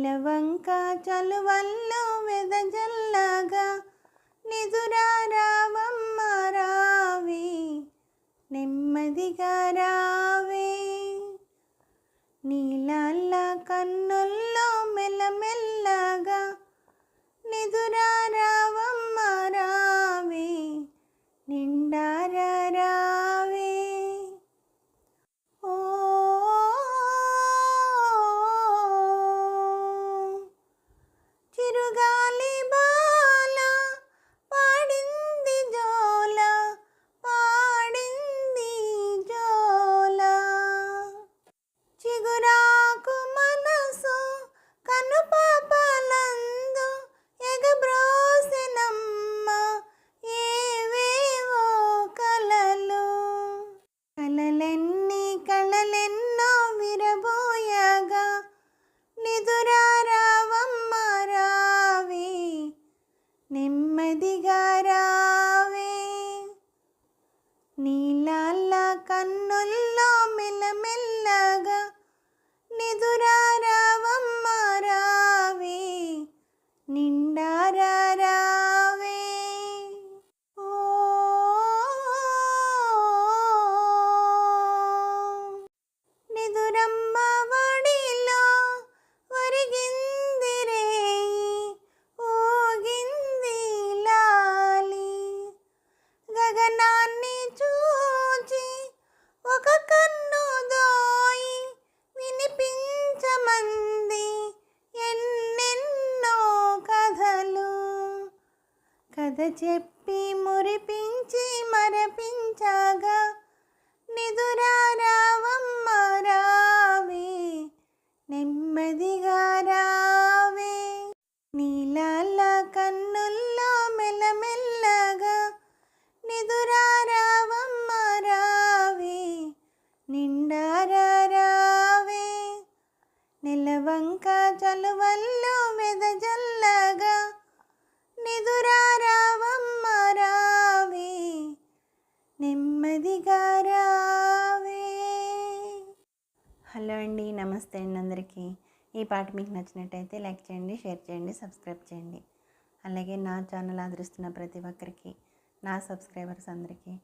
నెలవంక చలువల్లో వెదజల్లగా నిదురా రావమ్మ రావే, నెమ్మదిగా రావే. నీలాల కన్నుల్లో మెల్లమెల్లగా నిదురా రావమ్మ రావే, నిండారా రావే. ఓ చిరుగాలి బాల పాడింది జోల, పాడింది జోల. చిగురాకు మనసు కనుపాపలందు ఎగబ్రోసెనమ్మ ఏవేవో కలలు. కలలెన్ని కళలెన్నో విరబోయగా నిదురా రావమ్మ రావే, నెమ్మదిగా రావే. నీలాల కన్నుల్లో మెల్లమెల్లగా నిదురా రావమ్మ రావే, నిండారా రావే. ఓ నిదురమ్మ వడిలో ఒరిగింది రేయి, ఊగింది లాలి. గగనాన్ని చూచి ఒక కన్ను దోయి వినిపించమంది ఎన్నెన్నో కథలు. కథ చెప్పి మురిపించి మరపించగా నిదురా రావమ్మ రావే, నెమ్మదిగా రావే. నీలాల కన్నుల్లో మెల్లమెల్లగా నిదురా రావమ్మ రావే, నిండారా రావే. నెలవంక చలువల్లో వెదజల్లగా నిదురా రావమ్మ రావే, నెమ్మదిగా రావే. హలో అండి, నమస్తే అండి అందరికీ. ఈ పాట మీకు నచ్చినట్టయితే లైక్ చేయండి, షేర్ చేయండి, సబ్స్క్రైబ్ చేయండి. అలాగే నా ఛానల్ ఆదరిస్తున్న ప్రతి ఒక్కరికి, నా సబ్స్క్రైబర్స్ అందరికీ,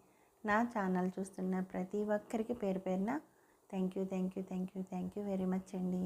నా ఛానల్ చూస్తున్న ప్రతి ఒక్కరికి పేరు పేరున థ్యాంక్ యూ వెరీ మచ్ అండి.